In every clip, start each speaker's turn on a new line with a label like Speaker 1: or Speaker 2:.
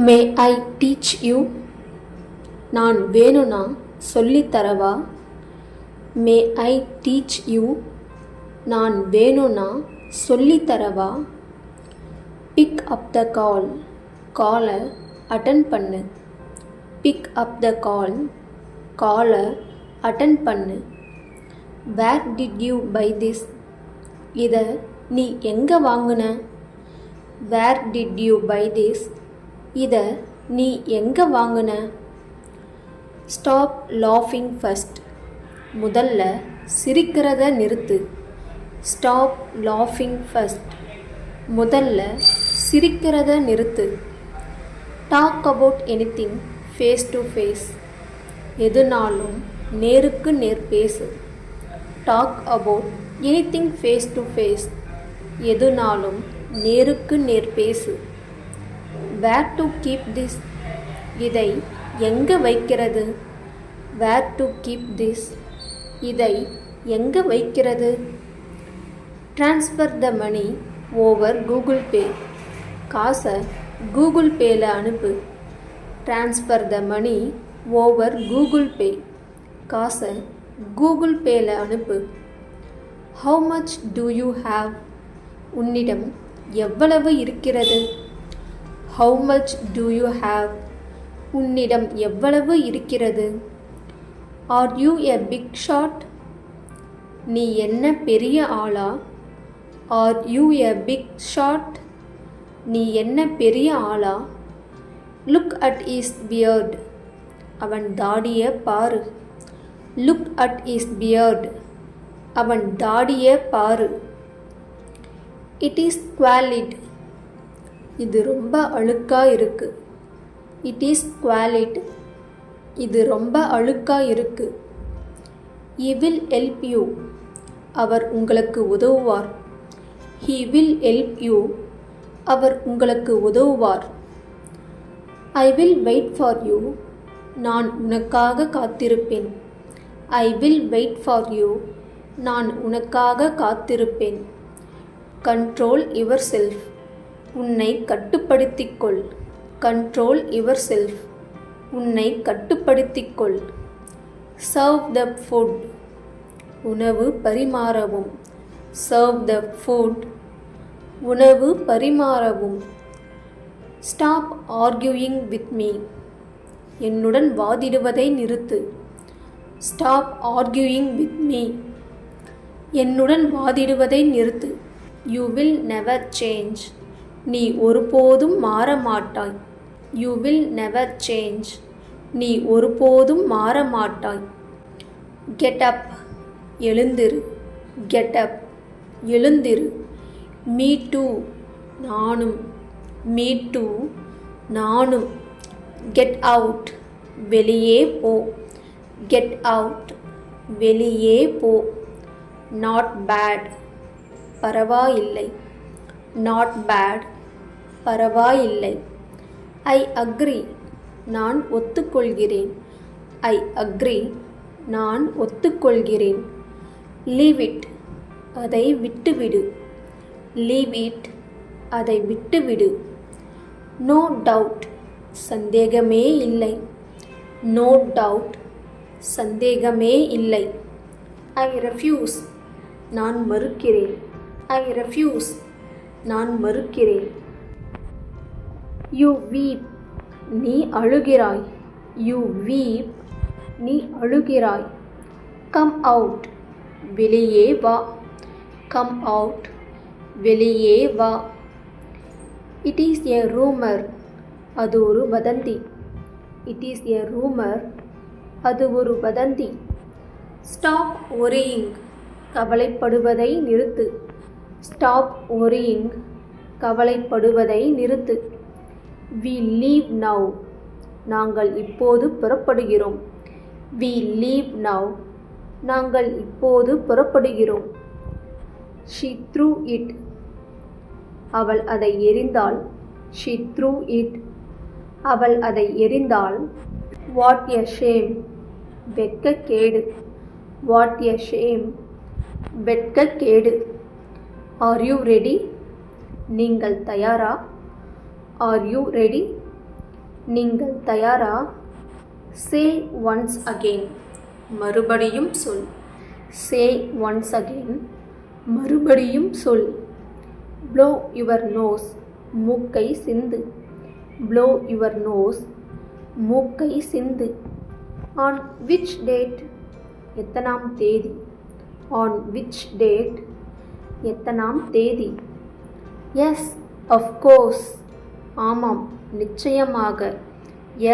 Speaker 1: May I teach you? நான் வேணும்னா சொல்லித்தரவா? மே I teach you? நான் வேணும்னா சொல்லித்தரவா? Big up the call. காலை அட்டன் பண்ணு. Pick up the call. காலை அட்டன் பண்ணு. Where did you buy this? இதை நீ எங்கே வாங்குன? Where did you buy this? இதை நீ எங்கே வாங்குன? ஸ்டாப் லாஃபிங் ஃபர்ஸ்ட். முதல்ல சிரிக்கிறத நிறுத்து. ஸ்டாப் லாஃபிங் ஃபர்ஸ்ட். முதல்ல சிரிக்கிறத நிறுத்து. Talk about anything face to face. எதுனாலும் நேருக்கு நேர் பேசு. Talk about anything face to face. எதுனாலும் நேருக்கு நேர் பேசு. Where to keep this? இதை எங்கே வைக்கிறது? Where to keep this? இதை எங்கே வைக்கிறது? Transfer the money over Google Pay. காசை கூகுள் பேல அனுப்பு. Transfer the money over Google Pay. காசை கூகுள் பேல அனுப்பு. How much do you have? உன்னிடம் எவ்வளவு இருக்கிறது? How much do you have? உன்னிடம் எவ்வளவு இருக்கிறது? Are you a big shot? நீ என்ன பெரிய ஆளா? Are you a big shot? நீ என்ன பெரிய ஆளா? Look at his beard. அவன் தாடியை பாரு. Look at his beard. அவன் தாடியை பாரு. It is squalid. இது ரொம்ப அழுக்கா இருக்கு. It is squalid. இது ரொம்ப அழுக்கா இருக்கு. He will help you. அவர் உங்களுக்கு உதவுவார். He will help you. அவர் உங்களுக்கு உதவுவார். I will wait for you. நான் உனக்காக காத்திருப்பேன். I will wait for you. நான் உனக்காக காத்திருப்பேன். Control yourself. உன்னை கட்டுப்படுத்திக்கொள். Control yourself. உன்னை கட்டுப்படுத்திக்கொள். Serve the food. உணவு பரிமாறவும். Serve the food. உணவு பரிமாறவும். Stop arguing with me. என்னுடன் வாதிடுவதை நிறுத்து. Stop arguing with me. என்னுடன் வாதிடுவதை நிறுத்து. You will never change. நீ ஒருபோதும் மாற மாட்டாய். You will never change. நீ ஒருபோதும் மாற மாட்டாய். Get up. எழுந்திரு. Get up. எழுந்திரு. Me too. நானும். Me too. நானும். Get out. வெளியே போ. Get out. வெளியே போ. Not bad. பரவாயில்லை. Not bad. பரவாயில்லை. I agree. நான் ஒத்துக்கொள்கிறேன். I agree. நான் ஒத்துக்கொள்கிறேன். Leave it. அதை விட்டுவிடு. Leave it. அதை விட்டுவிடு. No doubt. சந்தேகமே இல்லை. No doubt. சந்தேகமே இல்லை. I refuse. நான் மறுக்கிறேன். I refuse. நான் மறுக்கிறேன். You weep. நீ அழுகிறாய். You weep. நீ அழுகிறாய். Come out. வெளியே வா. Come out. வெளியே வா. It is a rumor. அது ஒரு வதந்தி. It is a rumor. அது ஒரு வதந்தி. Stop worrying. கவலைப்படுவதை நிறுத்து. Stop worrying. கவலைப்படுவதை நிறுத்து. We leave now. நாங்கள் இப்போது புறப்படுகிறோம். We leave now. நாங்கள் இப்போது புறப்படுகிறோம். She threw it. அவள் அதை எறிந்தாள். She threw it. அவள் அதை எறிந்தாள். What a shame. வெட்கக்கேடு. What a shame. வெட்கக்கேடு. Are you ready? நீங்கள் தயாரா? Are you ready? நீங்கள் தயாரா? Say once again. மறுபடியும் சொல். Say once again. மறுபடியும் சொல். Blow your nose. மூக்கை சிந்து. Flow your nose. மூக்கை சிந்து. On which date. எத்தனாம் தேதி. On which date. எத்தனாம் தேதி. Yes of course. ஆமாம் நிச்சயமாக.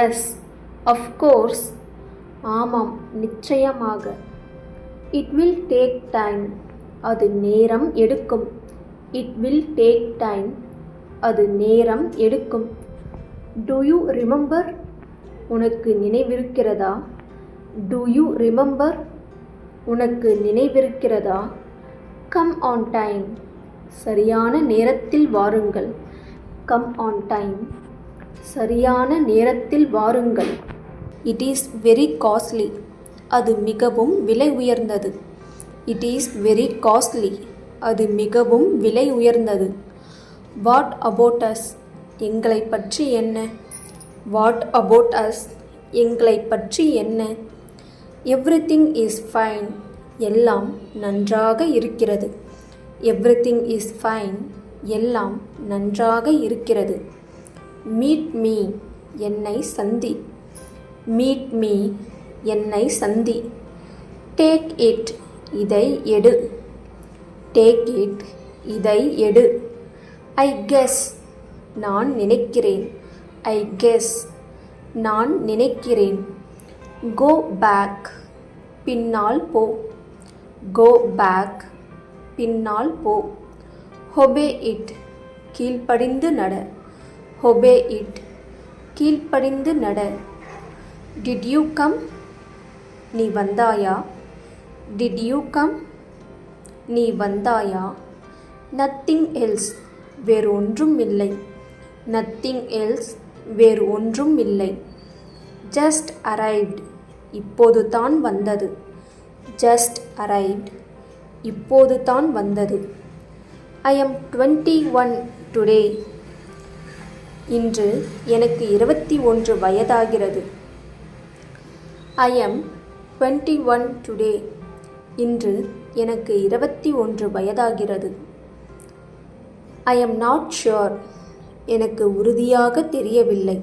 Speaker 1: Yes of course. ஆமாம் நிச்சயமாக. It will take time. அது நேரம் எடுக்கும். It will take time. அது நேரம் எடுக்கும். Do you remember. உனக்கு நினைவிருக்கிறதா. Do you remember. உனக்கு நினைவிருக்கிறதா. Come on time. சரியான நேரத்தில் வாருங்கள். Come on time. சரியான நேரத்தில் வாருங்கள். It is very costly. அது மிகவும் விலை உயர்ந்தது. It is very costly. அது மிகவும் விலை உயர்ந்தது. What about us. எங்களை பற்றி என்ன. What about us. எங்களை பற்றி என்ன. Everything is fine. எல்லாம் நன்றாக இருக்கிறது. Everything is fine. எல்லாம் நன்றாக இருக்கிறது. Meet me. என்னை சந்தி. Meet me. என்னை சந்தி. Take it. இதை எடு. Take it. இதை எடு. I guess. நான் நினைக்கிறேன். I guess. நான் நினைக்கிறேன். Go back. பின்னால் போ. Go back. பின்னால் போ. Obey it. கீழ்ப்படிந்து நட. Obey it. கீழ்ப்படிந்து நட. Did you come. நீ வந்தாயா. Did you come. நீ வந்தாயா. Nothing else. வேறு ஒன்றும் இல்லை. Nothing else. வேறு ஒன்றும் இல்லை. Just arrived. இப்போது தான் வந்தது. Just arrived. இப்போது தான் வந்தது. I am 21 today. இன்று எனக்கு 21 வயதாகிறது. I M 21 today. இன்று எனக்கு 21 வயதாகிறது. I am not sure. எனக்கு உறுதியாக தெரியவில்லை.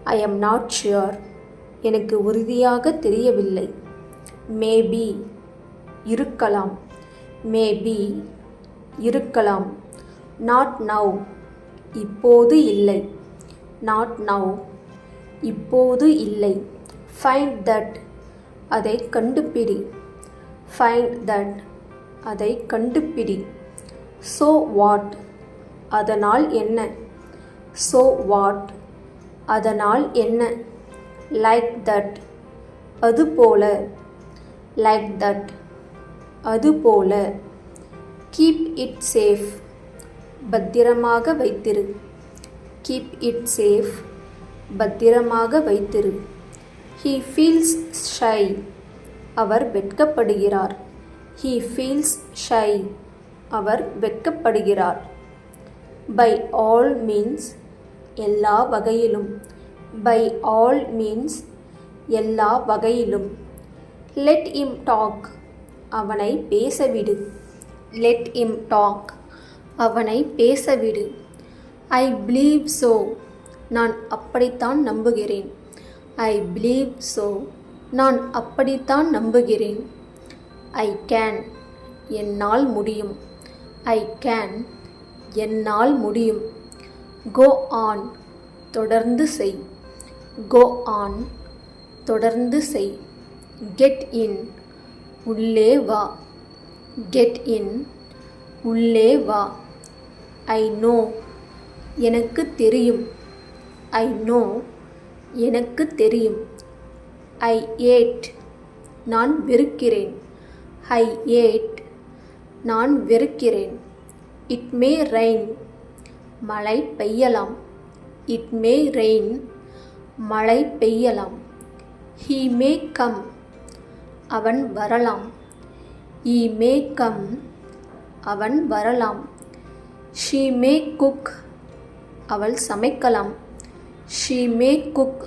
Speaker 1: I am not sure. எனக்கு உறுதியாக தெரியவில்லை. மேபி. இருக்கலாம். மேபி. இருக்கலாம். Not now. இப்போது இல்லை. Not now. இப்போது இல்லை. Find that. அதை கண்டுபிடி. Find that. அதை கண்டுபிடி. So what. அதனால் என்ன. So what. அதனால் என்ன. Like that. அதுபோல. Like that. அதுபோல. Keep it safe. பத்திரமாக வைத்திரு. Keep it safe. பத்திரமாக வைத்திரு. He feels shy. அவர் வெட்கப்படுகிறார். He feels shy. அவர் வெட்கப்படுகிறார். By all means. எல்லா வகையிலும். By all means. எல்லா வகையிலும். Let him talk. அவனை பேசவிடு. Let him talk. அவனை பேசவிடு. ஐ பிலீவ் ஸோ. நான் அப்படித்தான் நம்புகிறேன். I believe so. நான் அப்படித்தான் நம்புகிறேன். I can. என்னால் முடியும். I can. என்னால் முடியும். Go on. தொடர்ந்து செய். Go on. தொடர்ந்து செய். Get in. உள்ளே வா. Get in. உள்ளே வா. I know. எனக்கு தெரியும். I know. எனக்கு தெரியும். I hate. நான் வெறுக்கிறேன். I hate. நான் வெறுக்கிறேன். It may rain. மழை பெய்யலாம். It may rain. மழை பெய்யலாம். He may come. அவன் வரலாம். ஈ மே கம். அவன் வரலாம். She May cook. அவள் சமைக்கலாம். She may cook.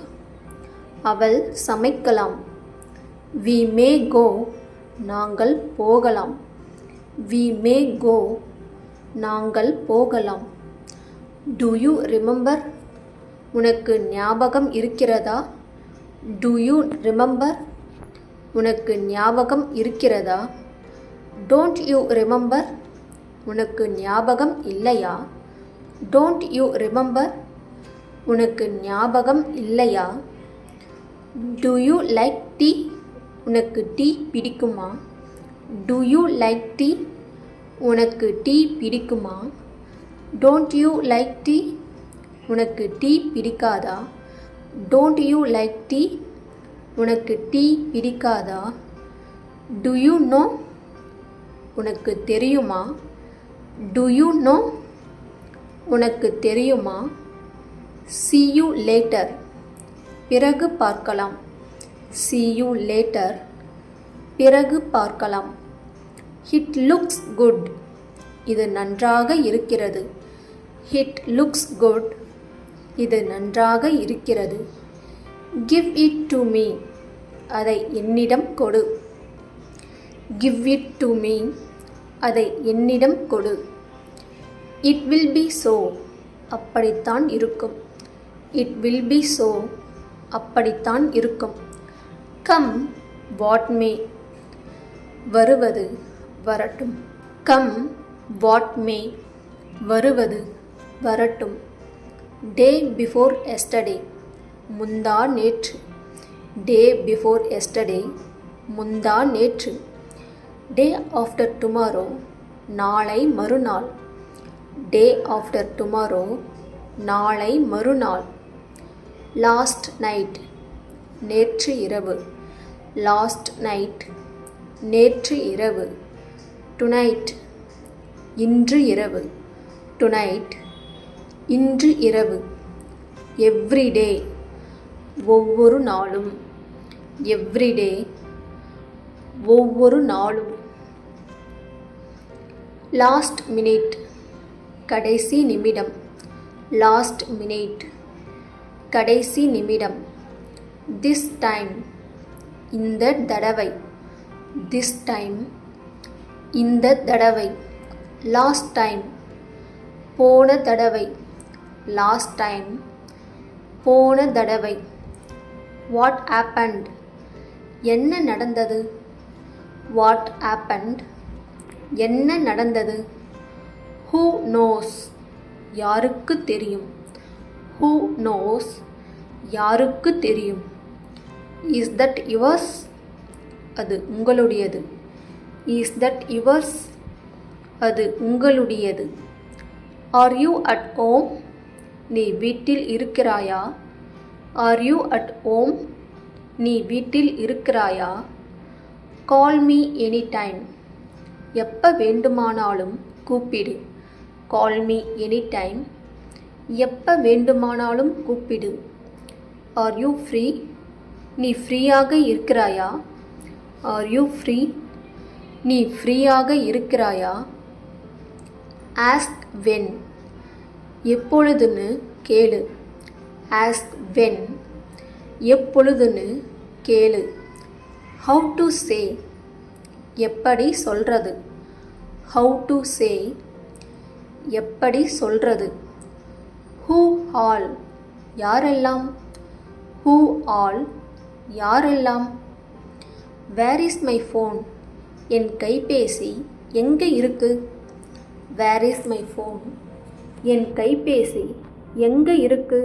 Speaker 1: அவள் சமைக்கலாம். We may go. நாங்கள் போகலாம். We may go. நாங்கள் போகலாம். Do you remember? உனக்கு ஞாபகம் இருக்கிறதா? Do you remember? உனக்கு ஞாபகம் இருக்கிறதா? Don't you remember? உனக்கு ஞாபகம் இல்லையா? Don't you remember? உனக்கு ஞாபகம் இல்லையா? Do you like tea? உனக்கு டீ பிடிக்குமா? Do you like tea? உனக்கு டீ பிடிக்குமா? Don't you like tea? உனக்கு டீ பிடிக்காதா? Don't you like tea? உனக்கு டீ பிடிக்காதா? Do you know? உனக்கு தெரியுமா? Do you know? உனக்கு தெரியுமா? See you later. பிறகு பார்க்கலாம். See you later. பிறகு பார்க்கலாம். It looks good. இது நன்றாக இருக்கிறது. It looks good. இது நன்றாக இருக்கிறது. Give it to me. அதை என்னிடம் கொடு. Give it to me. அதை என்னிடம் கொடு. It will be so. அப்படித்தான் இருக்கும். It will be so. அப்படித்தான் இருக்கும். Come what may. வருவது வரட்டும். Come what may. வருவது வரட்டும். Day before yesterday. முந்தா நேற்று. Day before yesterday. முந்தா நேற்று. Day after tomorrow. நாளை மறுநாள். Day after tomorrow. நாளை மறுநாள். Last night. நேற்று இரவு. Last night. நேற்று இரவு. Tonight. இன்று இரவு. Tonight. இன்று இரவு. Every day. ஒவ்வொரு நாளும். Every day. ஒவ்வொரு நாளும். Last minute. கடைசி நிமிடம். Last minute. கடைசி நிமிடம். This time. இந்த தடவை. This time. இந்த தடவை. Last time. போன தடவை. Last time. போன தடவை. What happened? என்ன நடந்தது? What happened? என்ன நடந்தது? Who knows? யாருக்கு தெரியும்? Who knows? யாருக்கு தெரியும்? Is that yours? அது உங்களுடையது. Is that yours? அது உங்களுடையது. Are you at home? நீ வீட்டில் இருக்கிறாயா? Are you at home? நீ வீட்டில் இருக்கிறாயா? Call me anytime. எப்ப வேண்டுமானாலும் கூப்பிடு. Call me anytime. எப்ப வேண்டுமானாலும் கூப்பிடு. Are you free? நீ ஃப்ரீயாக இருக்கிறாயா? Are you free? நீ ஃப்ரீயாக இருக்கிறாயா? Ask when. எப்பொழுதுன்னு கேளு. Ask when. எப்பொழுதுன்னு கேளு. How to say. எப்படி சொல்றது. How to say. எப்படி சொல்றது. Who all. யாரெல்லாம். Who all. யாரெல்லாம். Where is my phone? என் கைபேசி எங்கே இருக்கு? Where is my phone? என் கைபேசி எங்கே இருக்கு?